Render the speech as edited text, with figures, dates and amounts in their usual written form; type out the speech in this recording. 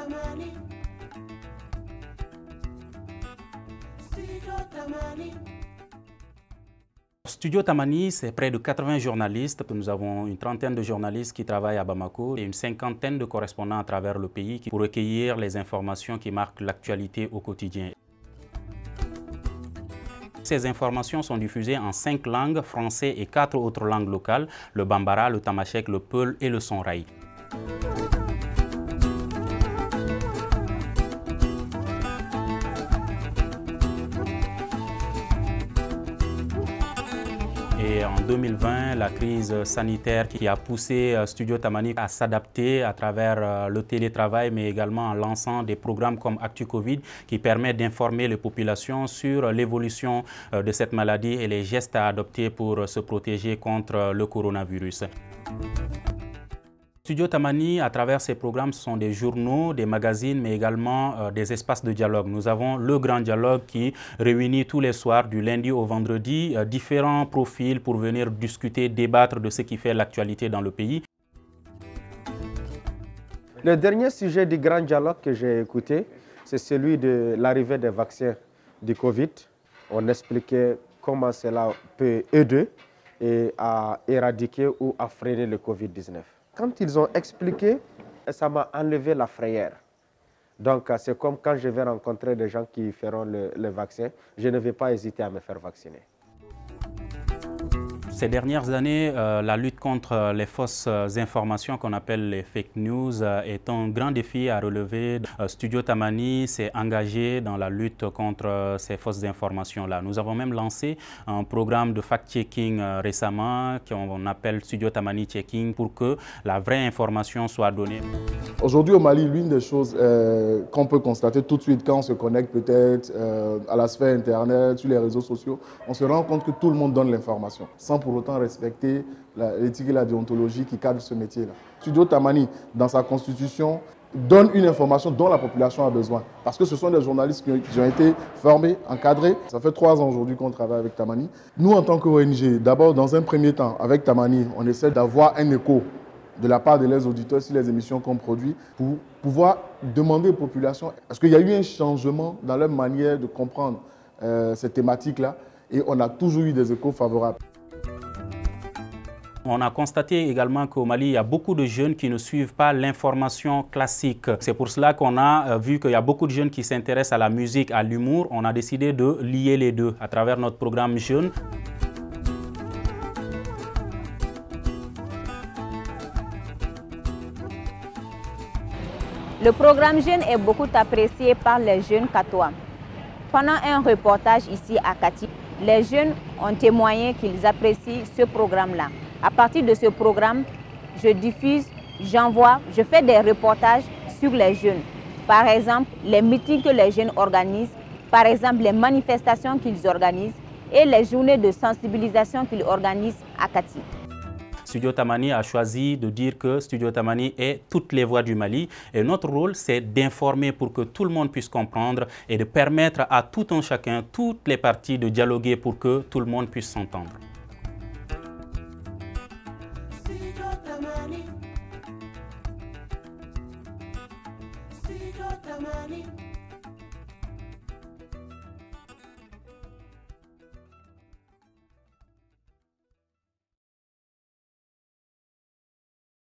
Tamani. Studio Tamani. Studio Tamani, c'est près de 80 journalistes. Nous avons une trentaine de journalistes qui travaillent à Bamako et une cinquantaine de correspondants à travers le pays pour recueillir les informations qui marquent l'actualité au quotidien. Ces informations sont diffusées en 5 langues, français et 4 autres langues locales, le Bambara, le Tamashek, le Peul et le Sonrai. Et en 2020, la crise sanitaire qui a poussé Studio Tamani à s'adapter à travers le télétravail, mais également en lançant des programmes comme Actu Covid qui permettent d'informer les populations sur l'évolution de cette maladie et les gestes à adopter pour se protéger contre le coronavirus. Studio Tamani, à travers ces programmes, ce sont des journaux, des magazines, mais également des espaces de dialogue. Nous avons le grand dialogue qui réunit tous les soirs, du lundi au vendredi, différents profils pour venir discuter, débattre de ce qui fait l'actualité dans le pays. Le dernier sujet du grand dialogue que j'ai écouté, c'est celui de l'arrivée des vaccins du Covid. On expliquait comment cela peut aider à éradiquer ou à freiner le Covid-19. Quand ils ont expliqué, ça m'a enlevé la frayeur. Donc, c'est comme quand je vais rencontrer des gens qui feront le vaccin, je ne vais pas hésiter à me faire vacciner. Ces dernières années, la lutte contre les fausses informations qu'on appelle les fake news est un grand défi à relever. Studio Tamani s'est engagé dans la lutte contre ces fausses informations-là. Nous avons même lancé un programme de fact-checking récemment qu'on appelle Studio Tamani Checking pour que la vraie information soit donnée. Aujourd'hui au Mali, l'une des choses qu'on peut constater tout de suite quand on se connecte peut-être à la sphère Internet, sur les réseaux sociaux, on se rend compte que tout le monde donne l'information, sans pour autant respecter l'éthique et la déontologie qui cadrent ce métier-là. Studio Tamani, dans sa constitution, donne une information dont la population a besoin. Parce que ce sont des journalistes qui ont été formés, encadrés. Ça fait 3 ans aujourd'hui qu'on travaille avec Tamani. Nous, en tant qu'ONG, d'abord, dans un premier temps, avec Tamani, on essaie d'avoir un écho de la part de les auditeurs sur les émissions qu'on produit pour pouvoir demander aux populations est-ce qu'il y a eu un changement dans leur manière de comprendre cette thématique-là, et on a toujours eu des échos favorables. On a constaté également qu'au Mali, il y a beaucoup de jeunes qui ne suivent pas l'information classique. C'est pour cela qu'on a vu qu'il y a beaucoup de jeunes qui s'intéressent à la musique, à l'humour. On a décidé de lier les deux à travers notre programme Jeunes. Le programme Jeunes est beaucoup apprécié par les jeunes Katois. Pendant un reportage ici à Kati, les jeunes ont témoigné qu'ils apprécient ce programme-là. À partir de ce programme, je diffuse, j'envoie, je fais des reportages sur les jeunes. Par exemple, les meetings que les jeunes organisent, par exemple les manifestations qu'ils organisent et les journées de sensibilisation qu'ils organisent à Kati. Studio Tamani a choisi de dire que Studio Tamani est toutes les voix du Mali et notre rôle c'est d'informer pour que tout le monde puisse comprendre et de permettre à tout un chacun, toutes les parties de dialoguer pour que tout le monde puisse s'entendre. Studio Tamani. Studio Tamani.